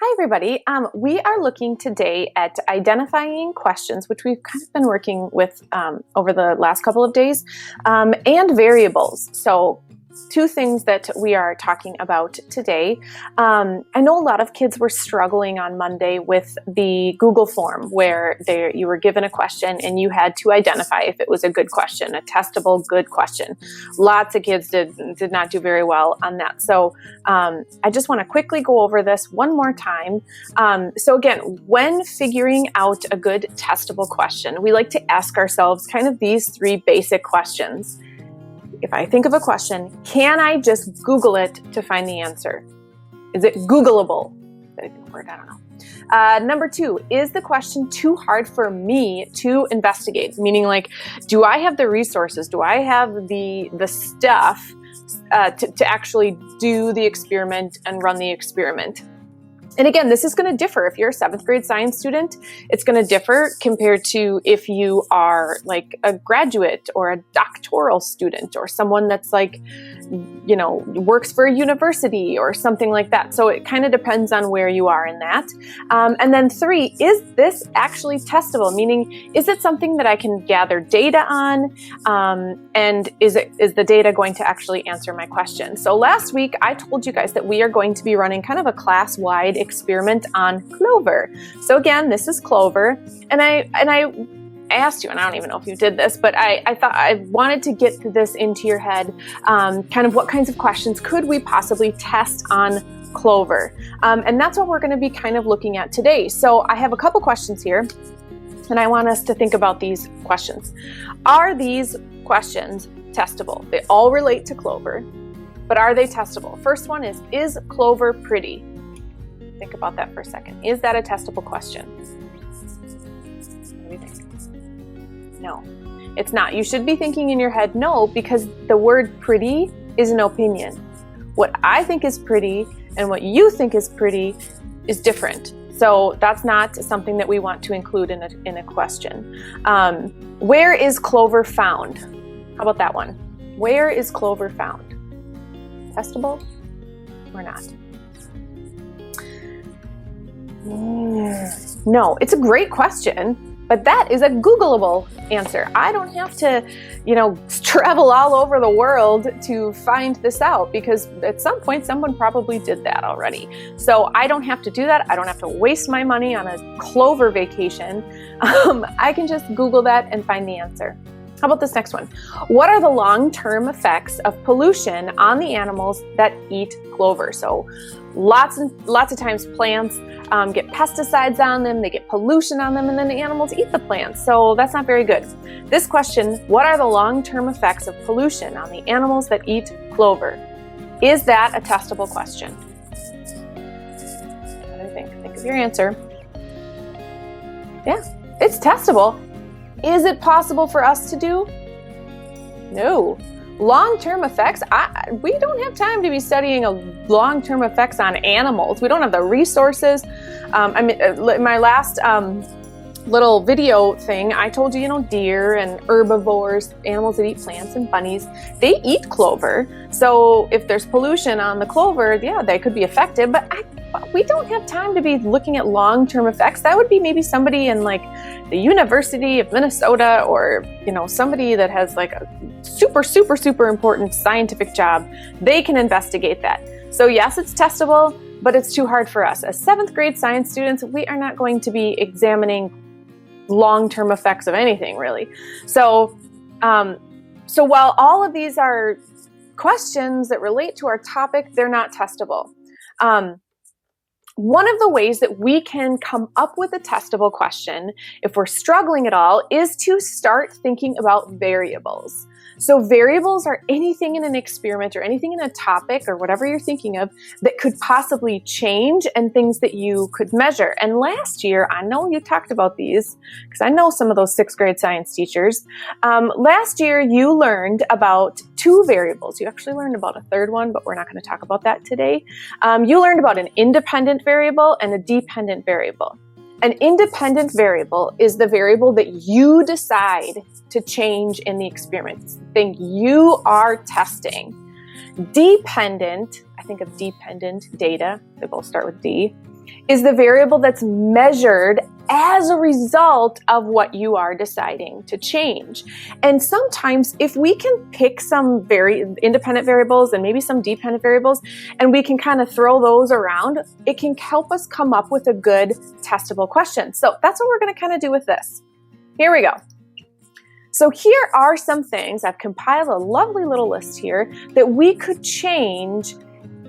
Hi, everybody. We are looking today at identifying questions, which we've kind of been working with over the last couple of days, and variables. So two things that we are talking about today. I know a lot of kids were struggling on Monday with the Google form where you were given a question and you had to identify if it was a good question, a testable good question. Lots of kids did not do very well on that. So I just want to quickly go over this one more time. So again, when figuring out a good testable question, we like to ask ourselves kind of these three basic questions. If I think of a question, can I just Google it to find the answer? Is it Googleable? Is that a good word? I don't know. Number two, is the question too hard for me to investigate? Meaning, like, do I have the resources? Do I have the stuff to actually do the experiment and run the experiment? And again, this is going to differ. If you're a 7th grade science student, it's going to differ compared to if you are like a graduate or a doctoral student or someone that's like, you know, works for a university or something like that. So it kind of depends on where you are in that. And then 3, is this actually testable? Meaning, is it something that I can gather data on? And is the data going to actually answer my question? So last week, I told you guys that we are going to be running kind of a class-wide experiment on Clover. So again, this is Clover, and I asked you, and I don't even know if you did this, but I thought I wanted to get this into your head, kind of what kinds of questions could we possibly test on Clover? And that's what we're going to be kind of looking at today. So I have a couple questions here, and I want us to think about these questions. Are these questions testable? They all relate to Clover, but are they testable? First one is Clover pretty? Think about that for a second. Is that a testable question? What do you think? No, it's not. You should be thinking in your head, no, because the word pretty is an opinion. What I think is pretty and what you think is pretty is different. So that's not something that we want to include in a question. Where is Clover found? How about that one? Where is Clover found? Testable or not? No, it's a great question, but that is a Googleable answer. I don't have to, travel all over the world to find this out, because at some point someone probably did that already. So I don't have to do that. I don't have to waste my money on a Clover vacation. I can just Google that and find the answer. How about this next one? What are the long-term effects of pollution on the animals that eat clover? So lots of times plants get pesticides on them, they get pollution on them, and then the animals eat the plants. So that's not very good. This question, what are the long-term effects of pollution on the animals that eat clover? Is that a testable question? What do you think? Think of your answer. Yeah, it's testable. Is it possible for us to do? No. Long-term effects, we don't have time to be studying long-term effects on animals. We don't have the resources. In my last little video thing, I told you, deer and herbivores, animals that eat plants and bunnies, they eat clover. So if there's pollution on the clover, yeah, they could be affected, but we don't have time to be looking at long-term effects. That would be maybe somebody in like the University of Minnesota, or somebody that has like a super, super, super important scientific job. They can investigate that. So yes, it's testable, but it's too hard for us. As 7th grade science students, we are not going to be examining long-term effects of anything, really. So while all of these are questions that relate to our topic, they're not testable. One of the ways that we can come up with a testable question, if we're struggling at all, is to start thinking about variables. So variables are anything in an experiment or anything in a topic or whatever you're thinking of that could possibly change, and things that you could measure. And last year, I know you talked about these because I know some of those 6th grade science teachers. Last year, you learned about 2 variables. You actually learned about a third one, but we're not going to talk about that today. You learned about an independent variable and a dependent variable. An independent variable is the variable that you decide to change in the experiment, thing you are testing. Dependent, I think of dependent data, they both start with D, is the variable that's measured as a result of what you are deciding to change. And sometimes if we can pick some very independent variables and maybe some dependent variables, and we can kind of throw those around, it can help us come up with a good testable question. So that's what we're going to kind of do with this. Here we go. So here are some things. I've compiled a lovely little list here that we could change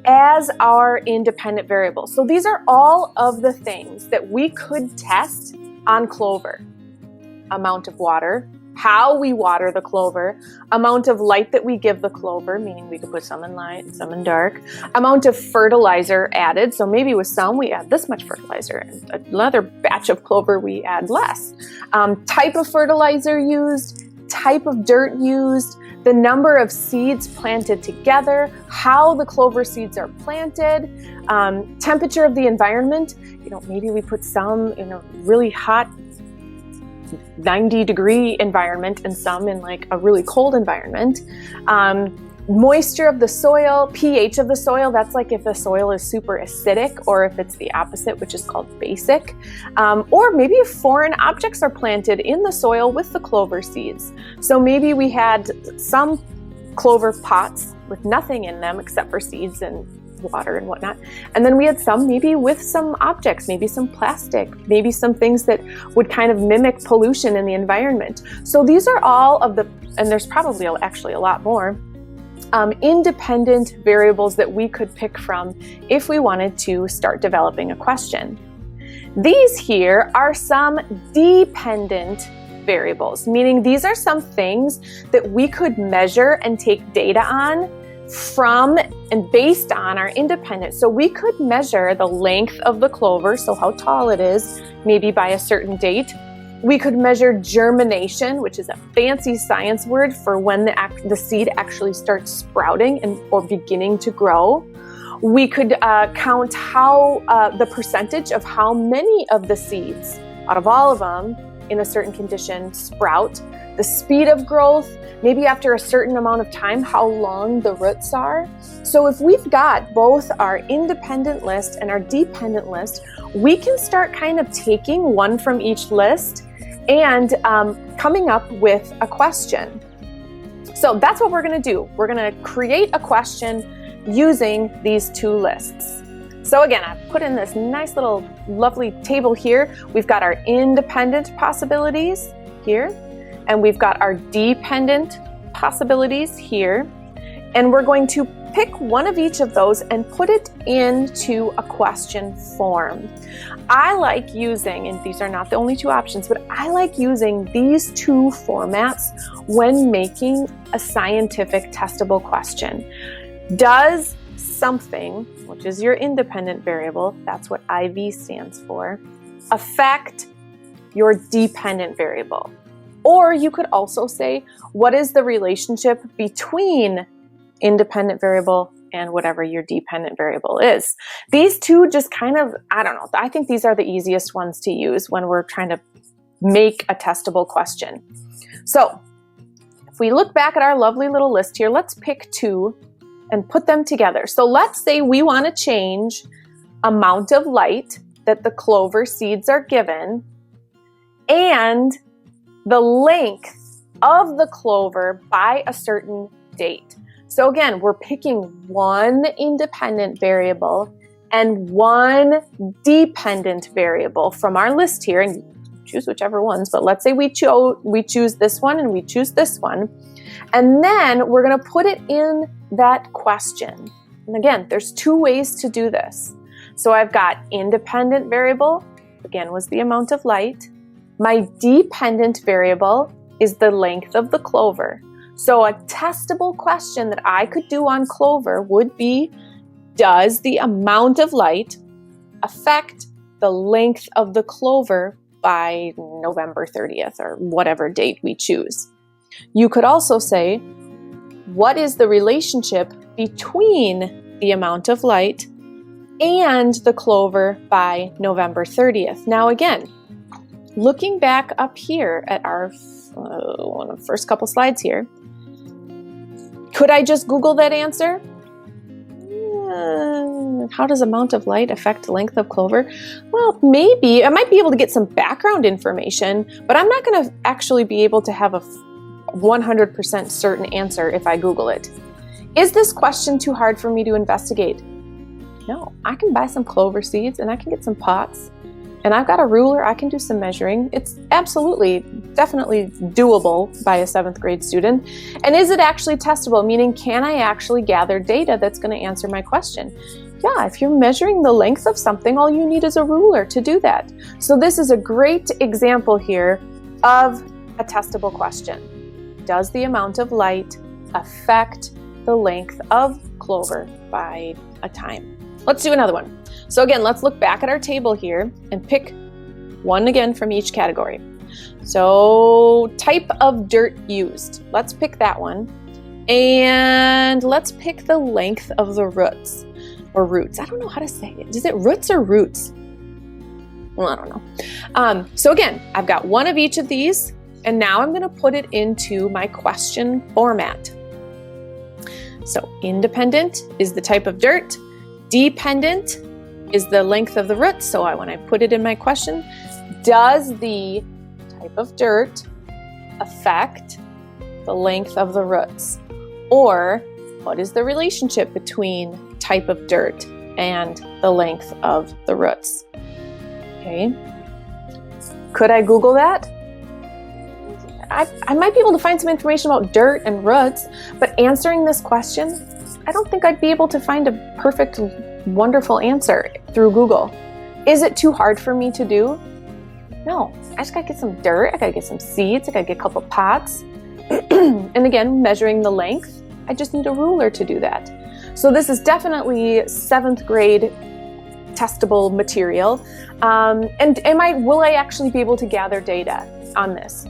as our independent variables. So these are all of the things that we could test on clover. Amount of water, how we water the clover, amount of light that we give the clover, meaning we could put some in light and some in dark, amount of fertilizer added. So maybe with some we add this much fertilizer, and another batch of clover we add less. Type of fertilizer used, type of dirt used, the number of seeds planted together, how the clover seeds are planted, temperature of the environment. Maybe we put some in a really hot 90-degree environment and some in like a really cold environment. Moisture of the soil, pH of the soil, that's like if the soil is super acidic or if it's the opposite, which is called basic. Or maybe if foreign objects are planted in the soil with the clover seeds. So maybe we had some clover pots with nothing in them except for seeds and water and whatnot. And then we had some maybe with some objects, maybe some plastic, maybe some things that would kind of mimic pollution in the environment. So these are all of the, and there's probably actually a lot more, independent variables that we could pick from if we wanted to start developing a question. These here are some dependent variables, meaning these are some things that we could measure and take data on from and based on our independent. So we could measure the length of the clover, so how tall it is, maybe by a certain date. We could measure germination, which is a fancy science word for when the seed actually starts sprouting or beginning to grow. We could count how the percentage of how many of the seeds out of all of them in a certain condition sprout, the speed of growth, maybe after a certain amount of time, how long the roots are. So if we've got both our independent list and our dependent list, we can start kind of taking one from each list and coming up with a question. So that's what we're going to do. We're going to create a question using these two lists. So again, I've put in this nice little lovely table here. We've got our independent possibilities here, and we've got our dependent possibilities here. And we're going to pick one of each of those and put it into a question form. I like using, and these are not the only two options, but I like using these two formats when making a scientific testable question. Does something, which is your independent variable, that's what IV stands for, affect your dependent variable? Or you could also say, what is the relationship between independent variable and whatever your dependent variable is? These two just kind of, I don't know, I think these are the easiest ones to use when we're trying to make a testable question. So if we look back at our lovely little list here, let's pick two and put them together. So let's say we want to change amount of light that the clover seeds are given and the length of the clover by a certain date. So again, we're picking one independent variable and one dependent variable from our list here, and choose whichever ones, but let's say we choose this one and we choose this one. And then we're going to put it in that question. And again, there's two ways to do this. So I've got independent variable, again, was the amount of light. My dependent variable is the length of the clover. So a testable question that I could do on clover would be, does the amount of light affect the length of the clover by November 30th or whatever date we choose? You could also say, what is the relationship between the amount of light and the clover by November 30th? Now again, looking back up here at our one of the first couple slides here, could I just Google that answer? How does amount of light affect length of clover? Well, maybe. I might be able to get some background information, but I'm not going to actually be able to have a 100% certain answer if I Google it. Is this question too hard for me to investigate? No, I can buy some clover seeds and I can get some pots, and I've got a ruler, I can do some measuring. It's absolutely, definitely doable by a 7th grade student. And is it actually testable? Meaning, can I actually gather data that's going to answer my question? Yeah, if you're measuring the length of something, all you need is a ruler to do that. So this is a great example here of a testable question. Does the amount of light affect the length of clover by a time? Let's do another one. So again, let's look back at our table here and pick one again from each category. So type of dirt used. Let's pick that one. And let's pick the length of the roots. Or roots. I don't know how to say it. Is it roots or roots? Well, I don't know. So again, I've got one of each of these, and now I'm going to put it into my question format. So independent is the type of dirt. Dependent is the length of the roots. So when I put it in my question, does the type of dirt affect the length of the roots? Or what is the relationship between type of dirt and the length of the roots? Okay. Could I Google that? I might be able to find some information about dirt and roots, but answering this question, I don't think I'd be able to find a perfect, wonderful answer through Google. Is it too hard for me to do? No, I just gotta get some dirt, I gotta get some seeds, I gotta get a couple pots. And again, measuring the length, I just need a ruler to do that. So this is definitely 7th grade testable material. And will I actually be able to gather data on this?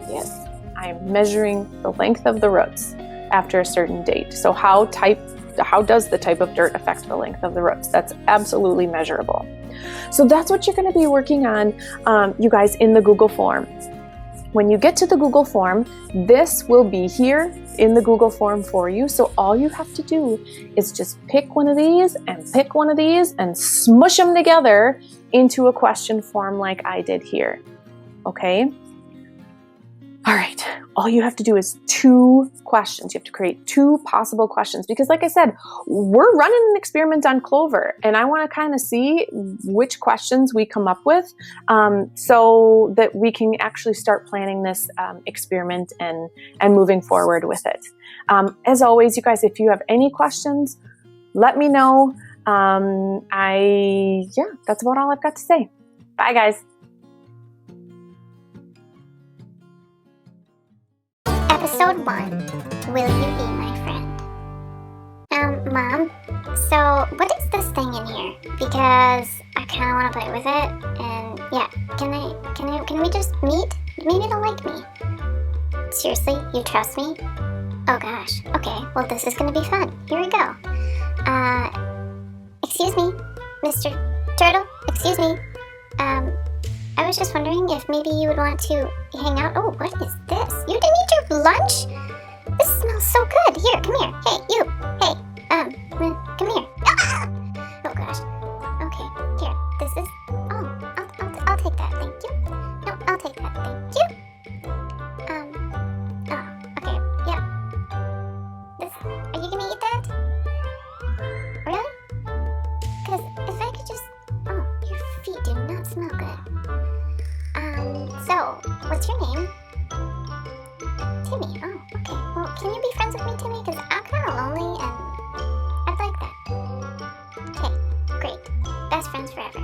Yes, I'm measuring the length of the roots after a certain date. So how does the type of dirt affect the length of the roots? That's absolutely measurable. So that's what you're going to be working on, you guys, in the Google form. When you get to the Google form, this will be here in the Google form for you. So all you have to do is just pick one of these and pick one of these and smush them together into a question form like I did here. Okay? All right, all you have to do is 2 questions. You have to create 2 possible questions because, like I said, we're running an experiment on clover, and I want to kind of see which questions we come up with so that we can actually start planning this experiment and moving forward with it. As always, you guys, if you have any questions, let me know. That's about all I've got to say. Bye, guys. Episode 1, Will You Be My Friend? Mom, so what is this thing in here? Because I kind of want to play with it, and yeah, can we just meet? Maybe they'll like me. Seriously, you trust me? Oh gosh, okay, well this is gonna be fun. Here we go. Excuse me, Mr. Turtle, excuse me. I was just wondering if maybe you would want to hang out. Oh, what is this? You didn't eat your lunch? This smells so good. Here, come here. Hey, you. Hey, come here. Ah! Oh gosh. Okay, here. This is. Oh, I'll take that. Thank you. No, I'll take that. Thank you. Oh, okay. Yep. Are you gonna eat that? Really? Because if I could just. Oh, your feet do not smell good. So, what's your name? Timmy. Oh, okay. Well, can you be friends with me, Timmy? Because I'm kind of lonely and I'd like that. Okay, great. Best friends forever.